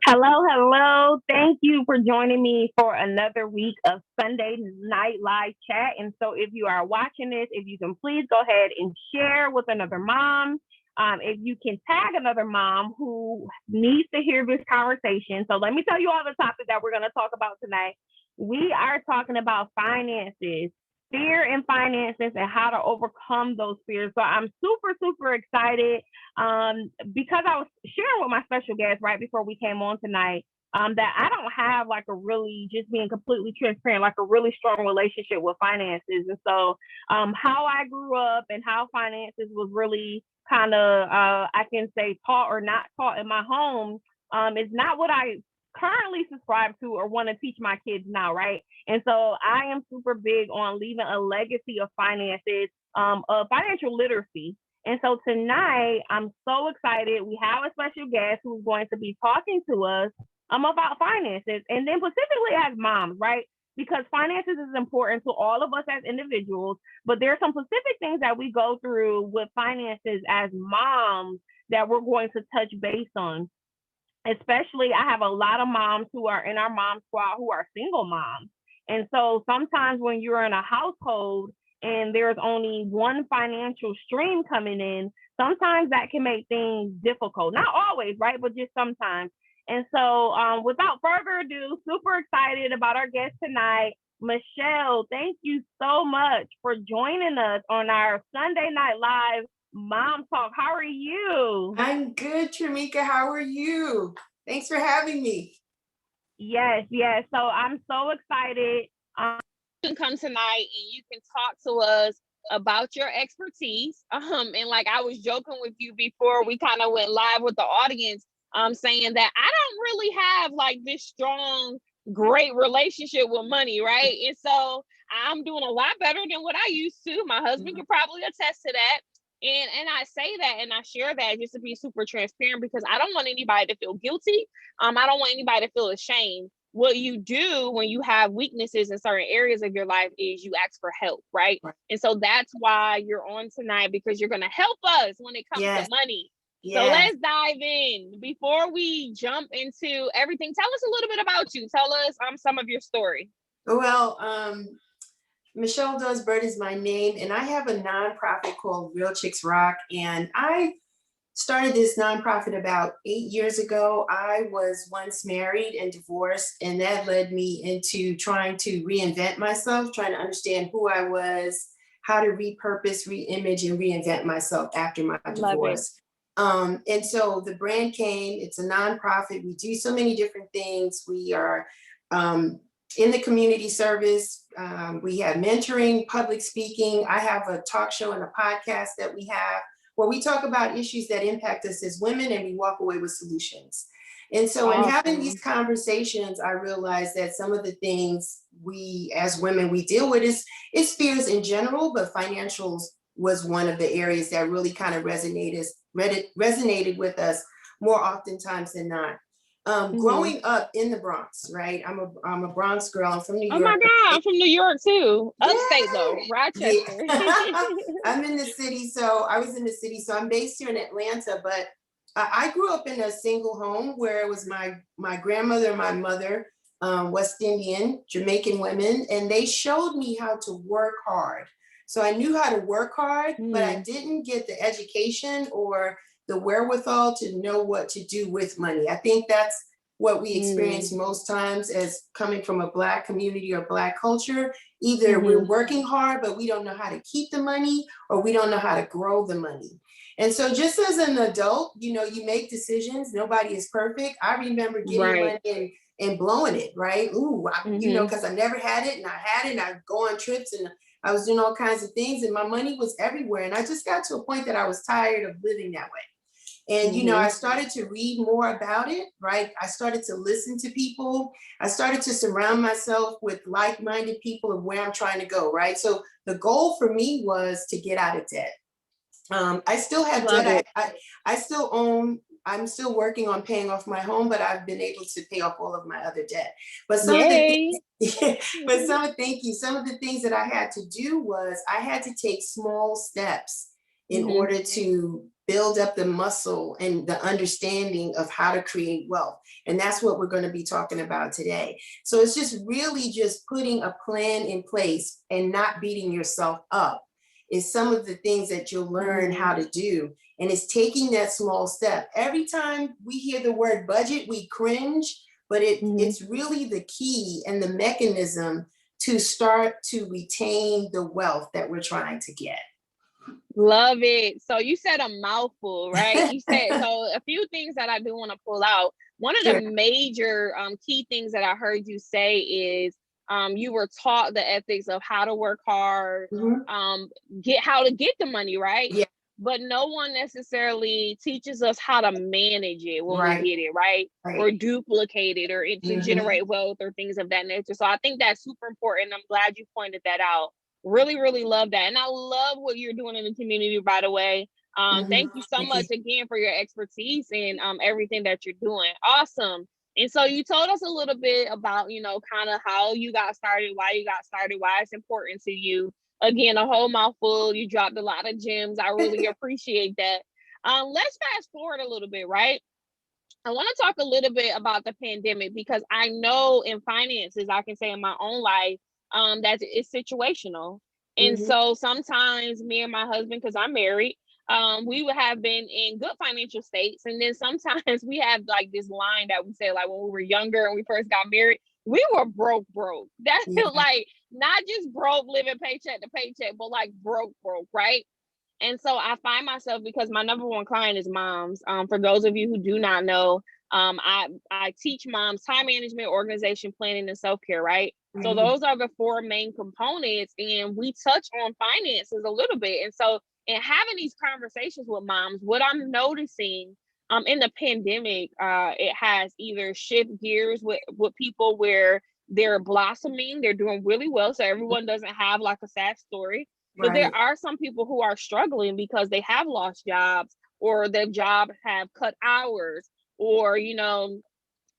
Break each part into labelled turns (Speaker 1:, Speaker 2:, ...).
Speaker 1: Hello, hello. Thank you for joining me for another week of Sunday Night Live Chat. And so, if you are watching this, if you can please go ahead and share with another mom. If you can tag another mom who needs to hear this conversation. So, let me tell you all the topics that we're going to talk about tonight. We are talking about finances, fear in finances, and how to overcome those fears. So, I'm super, super excited because I was sharing with my special guest right before we came on tonight, that I don't have like a really, just being completely transparent, like a really strong relationship with finances. And so, how I grew up and how finances was really kind of, I can say, taught or not taught in my home, is not what I currently subscribe to or want to teach my kids now, right? And so I am super big on leaving a legacy of finances, of financial literacy. And so tonight, I'm so excited. We have a special guest who's going to be talking to us about finances, and then specifically as moms, right? Because finances is important to all of us as individuals, but there are some specific things that we go through with finances as moms that we're going to touch base on. Especially, I have a lot of moms who are in our mom squad who are single moms. And so sometimes when you're in a household and there's only one financial stream coming in, sometimes that can make things difficult. Not always, right? But just sometimes. And so, without further ado, super excited about our guest tonight. Michelle, thank you so much for joining us on our Sunday Night Live Mom Talk. How are you?
Speaker 2: I'm good, Tramika. How are you? Thanks for having me.
Speaker 1: Yes, yes. So I'm so excited. You can come tonight and you can talk to us about your expertise. And like I was joking with you before we kind of went live with the audience, saying that I don't really have like this strong, great relationship with money, right? And so I'm doing a lot better than what I used to. My husband could probably attest to that. And I say that and I share that just to be super transparent because I don't want anybody to feel guilty. I don't want anybody to feel ashamed. What you do when you have weaknesses in certain areas of your life is you ask for help, right? And so that's why you're on tonight, because you're going to help us when it comes to money. So let's dive in. Before we jump into everything, tell us a little bit about you. Tell us some of your story.
Speaker 2: Well, Michelle Birt is my name, and I have a nonprofit called Real Chicks Rock, and I started this nonprofit about 8 years ago. I was once married and divorced, and that led me into trying to reinvent myself, trying to understand who I was, how to repurpose, reimage, and reinvent myself after my divorce. And so the brand came. It's a nonprofit. We do so many different things. We are in the community service. We have mentoring, public speaking. I have a talk show and a podcast that we have where we talk about issues that impact us as women and we walk away with solutions. And so in having these conversations, I realized that some of the things we as women we deal with is fears in general, but financials was one of the areas that really kind of resonated with us more oftentimes than not. Growing up in the Bronx, right? I'm a Bronx girl. I'm from New York.
Speaker 1: Oh my God, I'm from New York too. Upstate though, Rochester.
Speaker 2: Yeah. I'm in the city, so I was in the city. So I'm based here in Atlanta, but I grew up in a single home where it was my grandmother and my mother, West Indian, Jamaican women, and they showed me how to work hard. So I knew how to work hard, but I didn't get the education or the wherewithal to know what to do with money. I think that's what we experience most times as coming from a Black community or Black culture. Either we're working hard, but we don't know how to keep the money, or we don't know how to grow the money. And so just as an adult, you make decisions. Nobody is perfect. I remember getting money and blowing it, right? Because I never had it, and I had it, and I'd go on trips, and I was doing all kinds of things, and my money was everywhere. And I just got to a point that I was tired of living that way. And, I started to read more about it, right? I started to listen to people. I started to surround myself with like-minded people of where I'm trying to go, right? So the goal for me was to get out of debt. I still have debt. I still own, I'm still working on paying off my home, but I've been able to pay off all of my other debt. But some of the thank you. Some of the things that I had to do was I had to take small steps in order to build up the muscle and the understanding of how to create wealth. And that's what we're going to be talking about today. So it's just really just putting a plan in place and not beating yourself up is some of the things that you'll learn how to do. And it's taking that small step. Every time we hear the word budget, we cringe, but it's really the key and the mechanism to start to retain the wealth that we're trying to get.
Speaker 3: Love it. So you said a mouthful, right? You said, so a few things that I do want to pull out. One of the major key things that I heard you say is you were taught the ethics of how to work hard, get how to get the money, right?
Speaker 2: Yeah.
Speaker 3: But no one necessarily teaches us how to manage it when we get it, right? Or duplicate it or to generate wealth or things of that nature. So I think that's super important. I'm glad you pointed that out. Really, really love that. And I love what you're doing in the community, by the way. Thank you so much again for your expertise and everything that you're doing. Awesome. And so you told us a little bit about, you know, kind of how you got started, why you got started, why it's important to you. Again, a whole mouthful. You dropped a lot of gems. I really appreciate that. Let's fast forward a little bit, right? I want to talk a little bit about the pandemic because I know in finances, I can say in my own life, that it's situational. And so sometimes me and my husband, because I'm married, we would have been in good financial states. And then sometimes we have like this line that we say, like when we were younger and we first got married, we were broke. That's like not just broke living paycheck to paycheck, but like broke, right? And so I find myself, because my number one client is moms. For those of you who do not know, I teach moms time management, organization, planning, and self-care, right? So those are the four main components, and we touch on finances a little bit. And so in having these conversations with moms, what I'm noticing in the pandemic, it has either shift gears with people where they're blossoming, they're doing really well. So everyone doesn't have like a sad story. But there are some people who are struggling because they have lost jobs or their job have cut hours or, you know,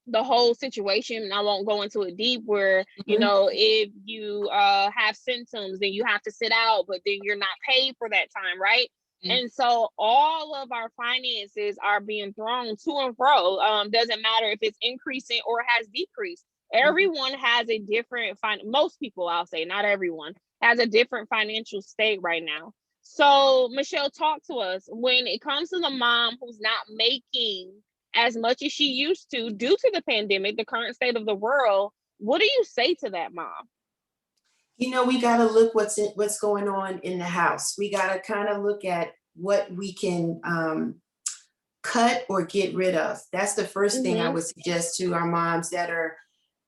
Speaker 3: the whole situation. I won't go into it deep where, you know, if you have symptoms, then you have to sit out, but then you're not paid for that time, right? And so all of our finances are being thrown to and fro. Doesn't matter if it's increasing or has decreased. Everyone has a different, most people, I'll say, not everyone, has a different financial state right now. So Michelle, talk to us when it comes to the mom who's not making as much as she used to due to the pandemic, the current state of the world. What do you say to that mom?
Speaker 2: You know, we got to look what's going on in the house. We got to kind of look at what we can cut or get rid of. That's the first thing I would suggest to our moms that are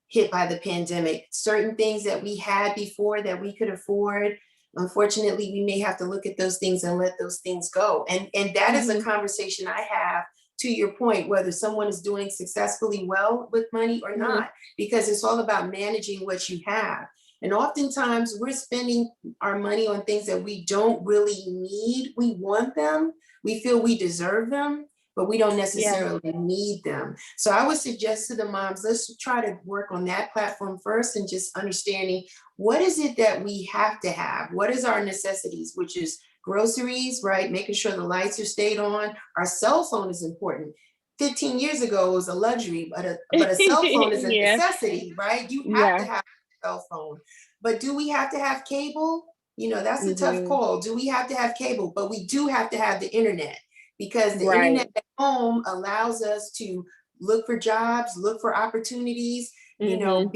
Speaker 2: hit by the pandemic. Certain things that we had before that we could afford, unfortunately, we may have to look at those things and let those things go. And that is a conversation I have, to your point, whether someone is doing successfully well with money or not, because it's all about managing what you have. And oftentimes we're spending our money on things that we don't really need. We want them, we feel we deserve them, but we don't necessarily need them. So I would suggest to the moms, let's try to work on that platform first and just understanding what is it that we have to have? What is our necessities, which is groceries, right? Making sure the lights are stayed on. Our cell phone is important. 15 years ago, it was a luxury, but a cell phone is a necessity, right? You have to have a cell phone. But do we have to have cable? You know, that's a tough call. Do we have to have cable? But we do have to have the internet, because the internet at home allows us to look for jobs, look for opportunities. You know,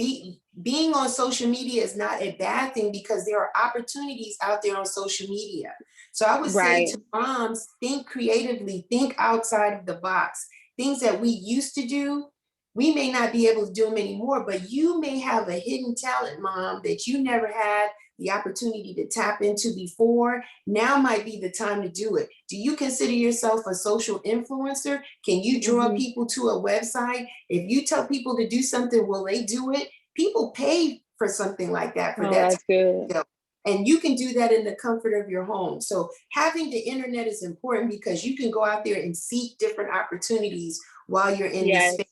Speaker 2: being on social media is not a bad thing because there are opportunities out there on social media. So I would say to moms, think creatively, think outside of the box. Things that we used to do, we may not be able to do them anymore, but you may have a hidden talent, mom, that you never had the opportunity to tap into before. Now might be the time to do it. Do you consider yourself a social influencer? Can you draw people to a website? If you tell people to do something, will they do it? People pay for something like that, for that.
Speaker 3: That's good.
Speaker 2: And you can do that in the comfort of your home. So having the internet is important because you can go out there and seek different opportunities while you're in this space.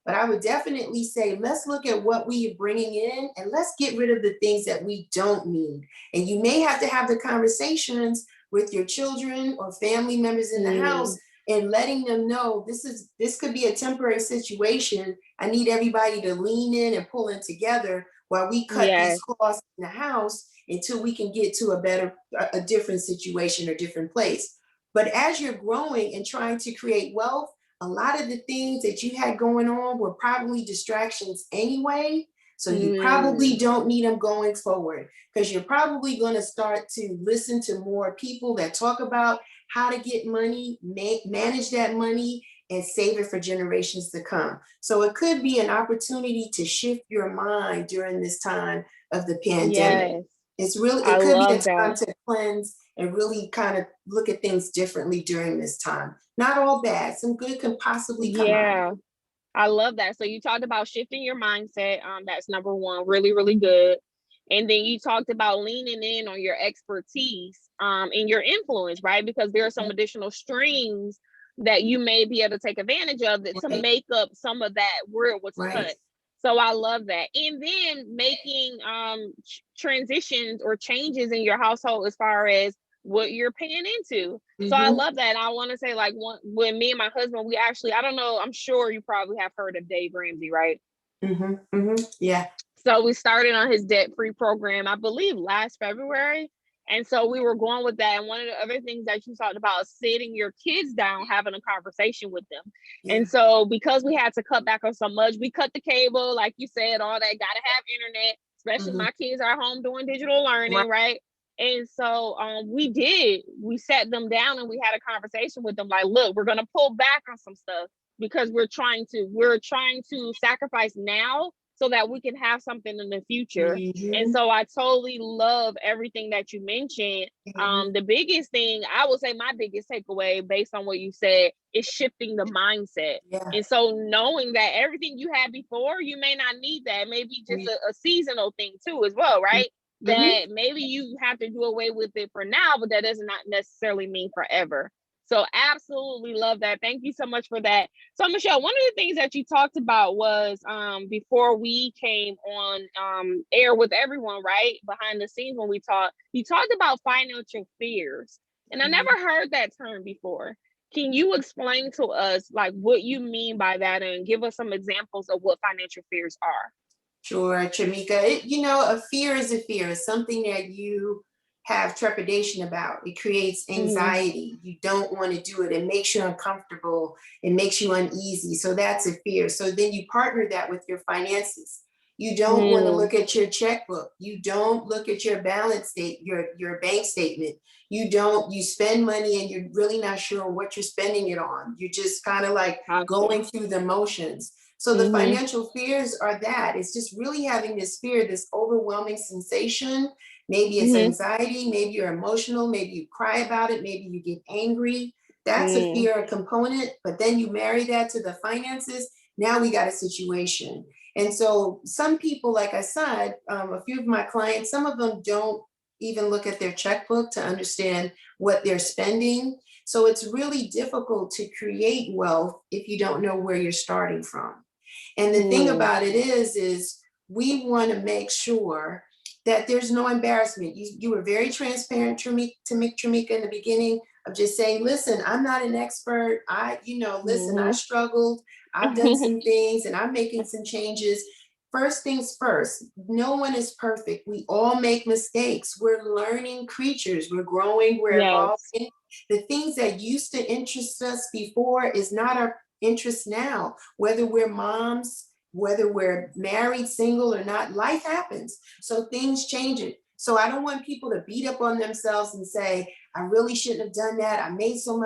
Speaker 2: But I would definitely say, let's look at what we are bringing in and let's get rid of the things that we don't need. And you may have to have the conversations with your children or family members in the house and letting them know this could be a temporary situation. I need everybody to lean in and pull in together while we cut these costs in the house until we can get to a different situation or different place. But as you're growing and trying to create wealth, a lot of the things that you had going on were probably distractions anyway. So you probably don't need them going forward, because you're probably going to start to listen to more people that talk about how to get money, manage that money, and save it for generations to come. So it could be an opportunity to shift your mind during this time of the pandemic. It could be a time to cleanse and really kind of look at things differently during this time. Not all bad. Some good can possibly come out.
Speaker 3: I love that. So you talked about shifting your mindset. That's number one, really, really good. And then you talked about leaning in on your expertise and your influence, right? Because there are some additional strings that you may be able to take advantage of that to make up some of that where it was cut. So I love that. And then making transitions or changes in your household as far as what you're paying into. So I love that. And I want to say, like, when me and my husband, we actually, I don't know, I'm sure you probably have heard of Dave Ramsey, right?
Speaker 2: Yeah.
Speaker 3: So we started on his debt-free program, I believe last February. And so we were going with that. And one of the other things that you talked about is sitting your kids down, having a conversation with them. And so because we had to cut back on so much, we cut the cable, like you said, all that, got to have internet, especially my kids are home doing digital learning, right? And so we sat them down and we had a conversation with them, like, look, we're going to pull back on some stuff because we're trying to sacrifice now so that we can have something in the future. And so I totally love everything that you mentioned. The biggest thing, I would say my biggest takeaway based on what you said is shifting the mindset. And so knowing that everything you had before, you may not need that. Maybe just a seasonal thing too as well, right? That maybe you have to do away with it for now, but that does not necessarily mean forever. So absolutely love that. Thank you so much for that. So Michelle, one of the things that you talked about was before we came on air with everyone, right? Behind the scenes when you talked about financial fears. And I never heard that term before. Can you explain to us like what you mean by that and give us some examples of what financial fears are?
Speaker 2: Sure, Tramika. A fear is a fear. It's something that you have trepidation about. It creates anxiety. You don't want to do it. It makes you uncomfortable. It makes you uneasy. So that's a fear. So then you partner that with your finances. You don't want to look at your checkbook. You don't look at your balance state, your bank statement. You spend money and you're really not sure what you're spending it on. You're just kind of like going through the motions. So the financial fears are that. It's just really having this fear, this overwhelming sensation. Maybe it's anxiety, maybe you're emotional, maybe you cry about it, maybe you get angry. That's a fear component, but then you marry that to the finances. Now we got a situation. And so some people, like I said, a few of my clients, some of them don't even look at their checkbook to understand what they're spending. So it's really difficult to create wealth if you don't know where you're starting from. And the thing about it is we want to make sure that there's no embarrassment. You were very transparent to me, Tramika, in the beginning of just saying, listen, I'm not an expert. Listen, I struggled. I've done some things and I'm making some changes. First things first, no one is perfect. We all make mistakes. We're learning creatures. We're growing, we're evolving. The things that used to interest us before is not our interest now. Whether we're moms, whether we're married, single or not, life happens. So things change it. So I don't want people to beat up on themselves and say, I really shouldn't have done that. I made so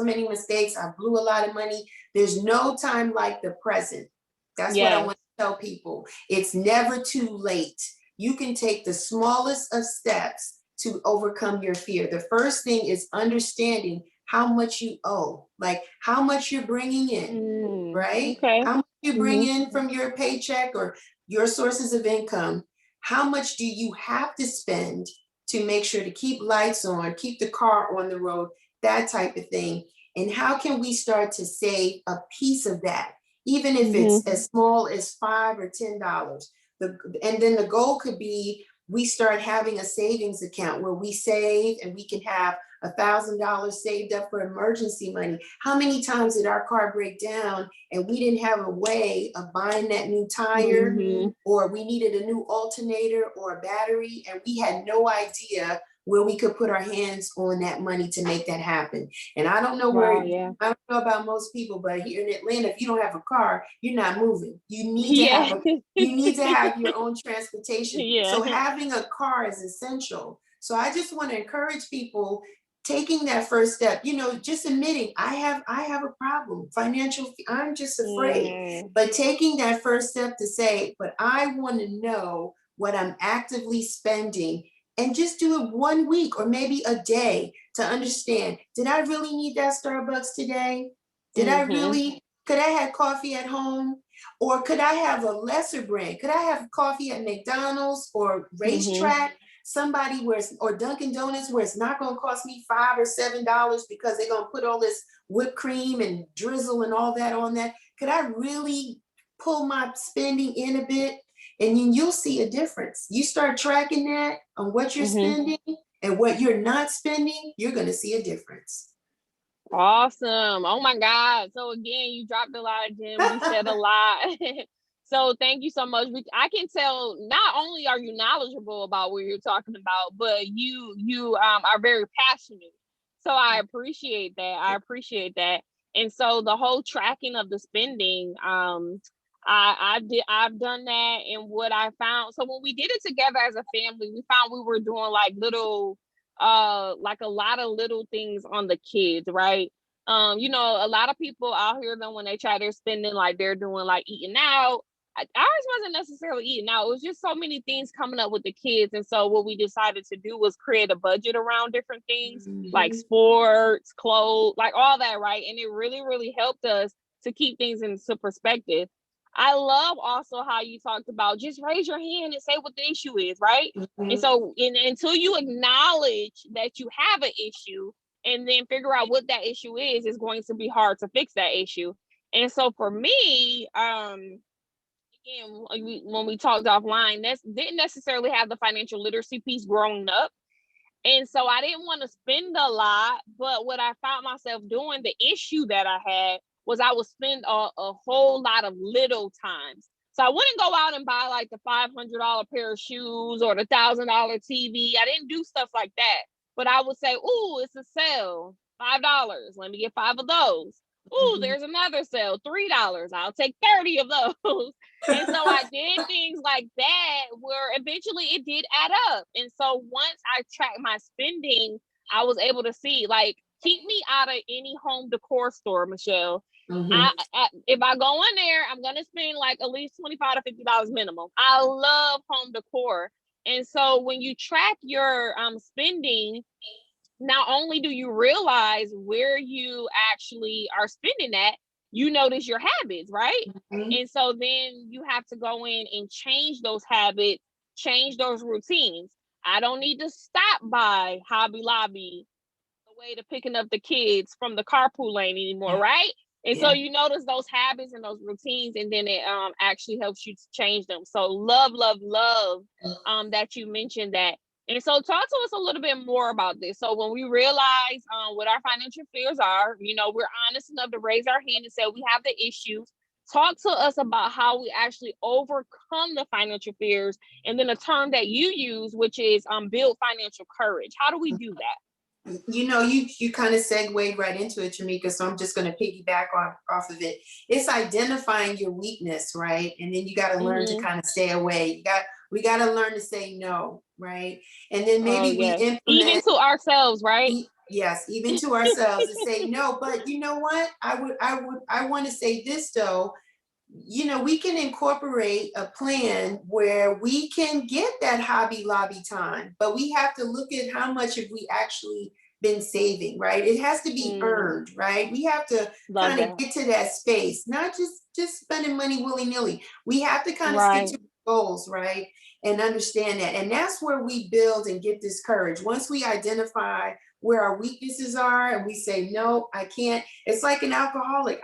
Speaker 2: many mistakes. I blew a lot of money. There's no time like the present. That's what I want to tell people. It's never too late. You can take the smallest of steps to overcome your fear. The first thing is understanding how much you owe, like how much you're bringing in, right? How much you bring in from your paycheck or your sources of income. How much do you have to spend to make sure to keep lights on, keep the car on the road, that type of thing? And how can we start to save a piece of that, even if it's as small as $5 or $10? And then the goal could be we start having a savings account where we save and we can have $1,000 saved up for emergency money. How many times did our car break down and we didn't have a way of buying that new tire, or we needed a new alternator or a battery, and we had no idea where we could put our hands on that money to make that happen. And I don't know where, I don't know about most people, but here in Atlanta, if you don't have a car, you're not moving. You need to have you need to have your own transportation. So having a car is essential. So I just want to encourage people taking that first step, you know, just admitting I have a problem, financial, I'm just afraid. But taking that first step to say, but I want to know what I'm actively spending, and just do it 1 week or maybe a day to understand, did I really need that Starbucks today? Did I really, could I have coffee at home? Or could I have a lesser brand? Could I have coffee at McDonald's or Racetrack? Somebody where it's, or Dunkin' Donuts, where it's not gonna cost me $5 or $7 because they're gonna put all this whipped cream and drizzle and all that on that. Could I really pull my spending in a bit? And then you'll see a difference. You start tracking that on what you're spending and what you're not spending, you're gonna see a difference.
Speaker 3: Awesome. Oh my God. So again, you dropped a lot of gems. You said a lot. So thank you so much. I can tell not only are you knowledgeable about what you're talking about, but you are very passionate. So I appreciate that. And so the whole tracking of the spending, I've done that. And what I found, so when we did it together as a family, we found we were doing like little like a lot of little things on the kids, right? You know, a lot of people out here then when they try their spending, like they're doing like eating out. Ours wasn't necessarily eating out. It was just so many things coming up with the kids. And so what we decided to do was create a budget around different things like sports, clothes, like all that, right? And it really, really helped us to keep things into perspective. I love also how you talked about just raise your hand and say what the issue is, right? And so until you acknowledge that you have an issue and then figure out what that issue is, it's going to be hard to fix that issue. And so for me, again, when we talked offline, that didn't necessarily have the financial literacy piece growing up. And so I didn't want to spend a lot, but what I found myself doing, the issue that I had was I would spend a whole lot of little times. So I wouldn't go out and buy like the $500 pair of shoes or the $1,000 TV. I didn't do stuff like that. But I would say, ooh, it's a sale, $5. Let me get 5 of those. Ooh, there's another sale, $3. I'll take 30 of those. And so I did things like that where eventually it did add up. And so once I tracked my spending, I was able to see, like, keep me out of any home decor store, Michelle. If I go in there, I'm going to spend like at least $25 to $50 minimum. I love home decor. And so when you track your spending, not only do you realize where you actually are spending at, you notice your habits, right? And so then you have to go in and change those habits, change those routines. I don't need to stop by Hobby Lobby the way to picking up the kids from the carpool lane anymore, right? And so you notice those habits and those routines, and then it actually helps you to change them. So love that you mentioned that. And so talk to us a little bit more about this. So when we realize what our financial fears are, you know, we're honest enough to raise our hand and say we have the issues. Talk to us about how we actually overcome the financial fears, and then a term that you use, which is build financial courage. How do we do that?
Speaker 2: You know, you kind of segued right into it, Jamika, so I'm just going to piggyback off of it. It's identifying your weakness, right? And then you got to learn to kind of stay away. We got to learn to say no, right? And then maybe we implement,
Speaker 3: even to ourselves, right?
Speaker 2: Yes, even to ourselves, to say no. But you know what? I want to say this though. You know, we can incorporate a plan where we can get that Hobby Lobby time, but we have to look at how much have we actually been saving, right? It has to be earned, right? We have to kind of get to that space, not just spending money willy-nilly. We have to kind of stick to goals, right? And understand that. And that's where we build and get this courage. Once we identify where our weaknesses are and we say, no, I can't. It's like an alcoholic.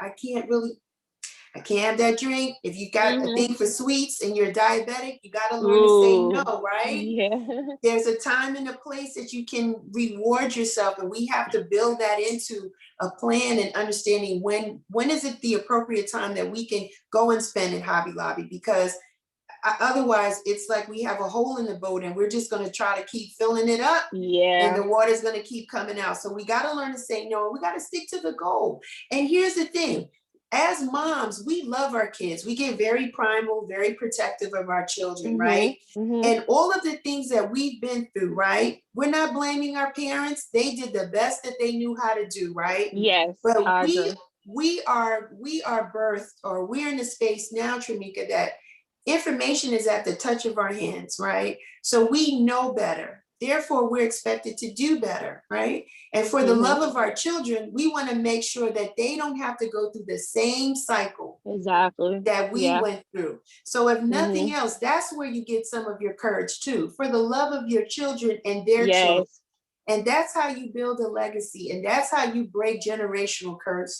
Speaker 2: I can't have that drink. If you got a thing for sweets and you're diabetic, you got to learn to say no, right?
Speaker 3: Yeah.
Speaker 2: There's a time and a place that you can reward yourself, and we have to build that into a plan and understanding when is it the appropriate time that we can go and spend in Hobby Lobby, because otherwise it's like we have a hole in the boat and we're just going to try to keep filling it up.
Speaker 3: Yeah.
Speaker 2: And the water's going to keep coming out. So we got to learn to say no. We got to stick to the goal. And here's the thing. As moms, we love our kids. We get very primal, very protective of our children, right? And all of the things that we've been through, right? We're not blaming our parents. They did the best that they knew how to do, right?
Speaker 3: Yes.
Speaker 2: But we are birthed, or we're in a space now, Tramika, that information is at the touch of our hands, right? So we know better. Therefore, we're expected to do better, right? And for the love of our children, we want to make sure that they don't have to go through the same cycle that we went through. So if nothing else, that's where you get some of your courage too, for the love of your children and their children. And that's how you build a legacy. And that's how you break generational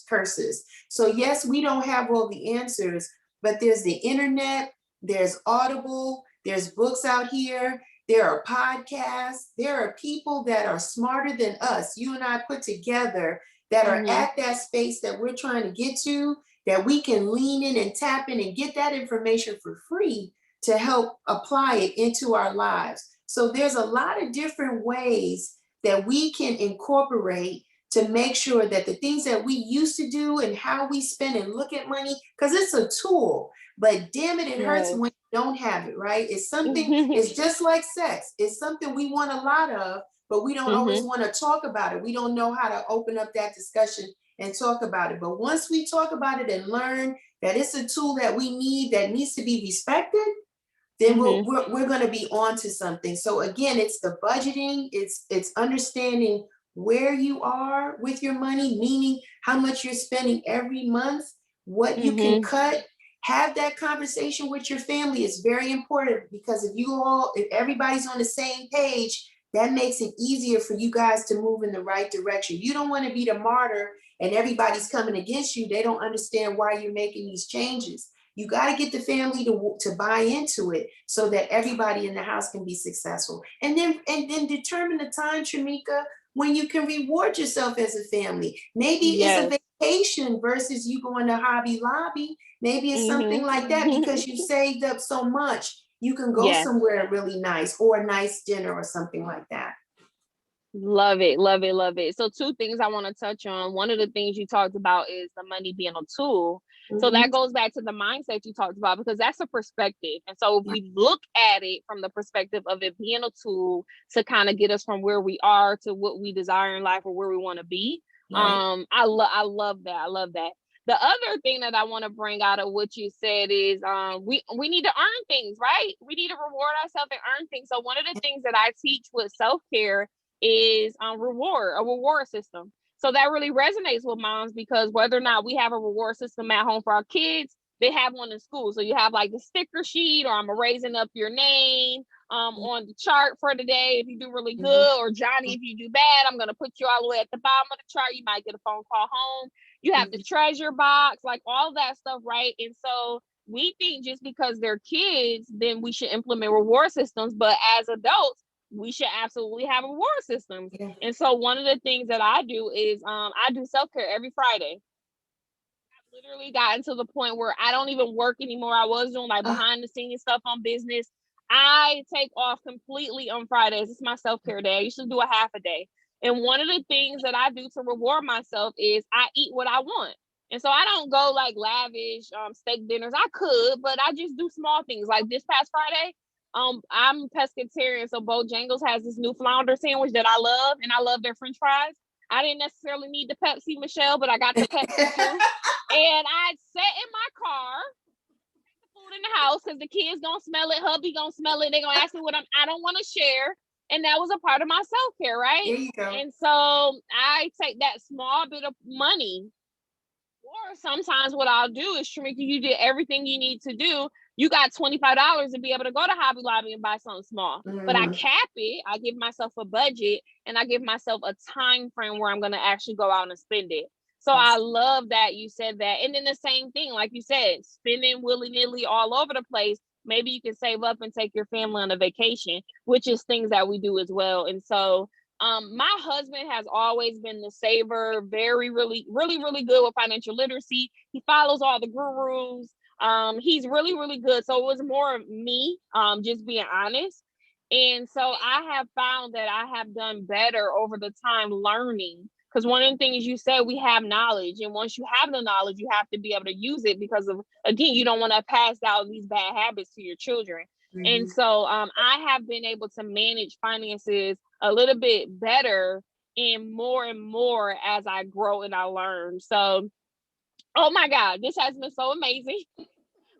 Speaker 2: curses. So yes, we don't have all the answers, but there's the internet, there's Audible, there's books out here, there are podcasts, there are people that are smarter than us, you and I put together, that are at that space that we're trying to get to, that we can lean in and tap in and get that information for free to help apply it into our lives. So there's a lot of different ways that we can incorporate to make sure that the things that we used to do and how we spend and look at money, because it's a tool, but damn it, it hurts when you don't have it, right? It's something, it's just like sex. It's something we want a lot of, but we don't always want to talk about it. We don't know how to open up that discussion and talk about it. But once we talk about it and learn that it's a tool that we need, that needs to be respected, then we're going to be on to something. So again, it's the budgeting, it's understanding where you are with your money, meaning how much you're spending every month, what you can cut. Have that conversation with your family. It's very important, because if everybody's on the same page, that makes it easier for you guys to move in the right direction. You don't want to be the martyr and everybody's coming against you. They don't understand why you're making these changes. You got to get the family to buy into it so that everybody in the house can be successful. And then determine the time, Tramika, when you can reward yourself as a family. Maybe it's a vacation versus you going to Hobby Lobby. Maybe it's something like that, because you saved up so much. You can go somewhere really nice, or a nice dinner or something like that.
Speaker 3: Love it, love it, love it. So 2 things I want to touch on. One of the things you talked about is the money being a tool. So that goes back to the mindset you talked about, because that's a perspective. And so if we look at it from the perspective of it being a tool to kind of get us from where we are to what we desire in life, or where we want to be. I love that. I love that. The other thing that I want to bring out of what you said is we need to earn things, right? We need to reward ourselves and earn things. So one of the things that I teach with self-care is a reward system. So that really resonates with moms, because whether or not we have a reward system at home for our kids, they have one in school. So you have like the sticker sheet, or I'm raising up your name on the chart for the day if you do really good, or Johnny, if you do bad, I'm going to put you all the way at the bottom of the chart. You might get a phone call home. You have the treasure box, like all that stuff, right? And so we think just because they're kids, then we should implement reward systems. But as adults, we should absolutely have reward systems. And so one of the things that I do is I do self-care every Friday. I've literally gotten to the point where I don't even work anymore. I was doing like behind the scenes stuff on business. I take off completely on Fridays. It's my self-care day. I used to do a half a day. And one of the things that I do to reward myself is I eat what I want. And so I don't go like lavish steak dinners. I could, but I just do small things. Like this past Friday, I'm pescatarian, so Bojangles has this new flounder sandwich that I love, and I love their French fries. I didn't necessarily need the Pepsi, Michelle, but I got the Pepsi too. And I sat in my car, the food in the house, because the kids gonna smell it, hubby gonna smell it. They're gonna ask me what I don't want to share. And that was a part of my self-care, right?
Speaker 2: There you go.
Speaker 3: And so I take that small bit of money, or sometimes what I'll do is, Shamika, you did everything you need to do. You got $25 to be able to go to Hobby Lobby and buy something small. But I cap it. I give myself a budget, and I give myself a time frame where I'm going to actually go out and spend it. So I love that you said that. And then the same thing, like you said, spending willy-nilly all over the place. Maybe you can save up and take your family on a vacation, which is things that we do as well. And so my husband has always been the saver, really good with financial literacy. He follows all the gurus. He's really good. So it was more of me, just being honest. And so I have found that I have done better over the time learning. Because one of the things you said, we have knowledge. And once you have the knowledge, you have to be able to use it because of, again, you don't want to pass down these bad habits to your children. And so I have been able to manage finances a little bit better and more as I grow and I learn. So, oh my God, this has been so amazing.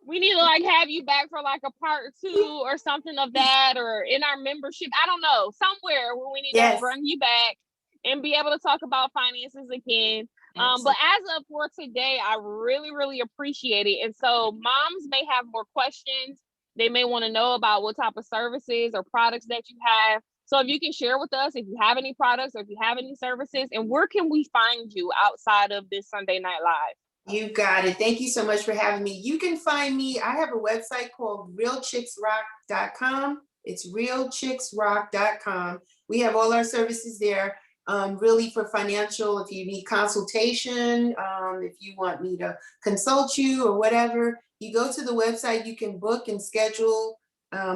Speaker 3: We need to like have you back for like a part 2 or something of that, or in our membership. I don't know, somewhere where we need to bring you back and be able to talk about finances again. But as of for today, I really appreciate it. And so moms may have more questions. They may want to know about what type of services or products that you have. So if you can share with us if you have any products or if you have any services, and where can we find you outside of this Sunday Night Live?
Speaker 2: You got it. Thank you so much for having me. You can find me. I have a website called realchicksrock.com. It's realchicksrock.com. We have all our services there, really for financial, if you need consultation, if you want me to consult you or whatever, you go to the website, you can book and schedule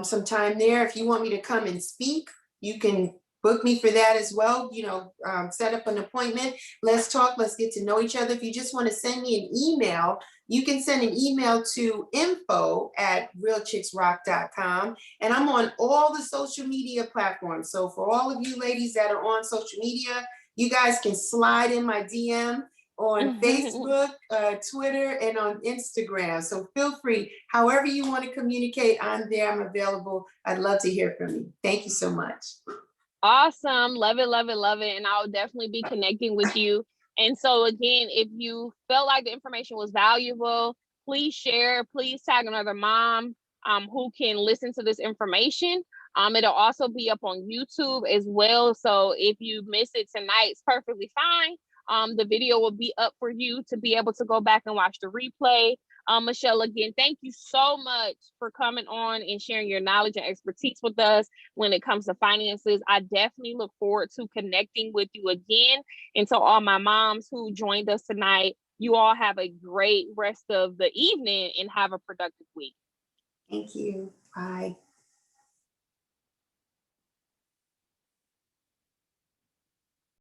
Speaker 2: some time there. If you want me to come and speak, you can book me for that as well. Set up an appointment. Let's talk. Let's get to know each other. If you just want to send me an email, you can send an email to info@realchicksrock.com. And I'm on all the social media platforms. So for all of you ladies that are on social media, you guys can slide in my DM on Facebook, Twitter, and on Instagram. So feel free, however you want to communicate, I'm there, I'm available. I'd love to hear from you. Thank you so much.
Speaker 3: Awesome. Love it. And I'll definitely be connecting with you. And so again, if you felt like the information was valuable, please share, please tag another mom who can listen to this information. It'll also be up on YouTube as well. So if you miss it tonight, it's perfectly fine. The video will be up for you to be able to go back and watch the replay. Michelle, again, thank you so much for coming on and sharing your knowledge and expertise with us when it comes to finances. I definitely look forward to connecting with you again. And to all my moms who joined us tonight, you all have a great rest of the evening and have a productive week.
Speaker 2: Thank you. Bye.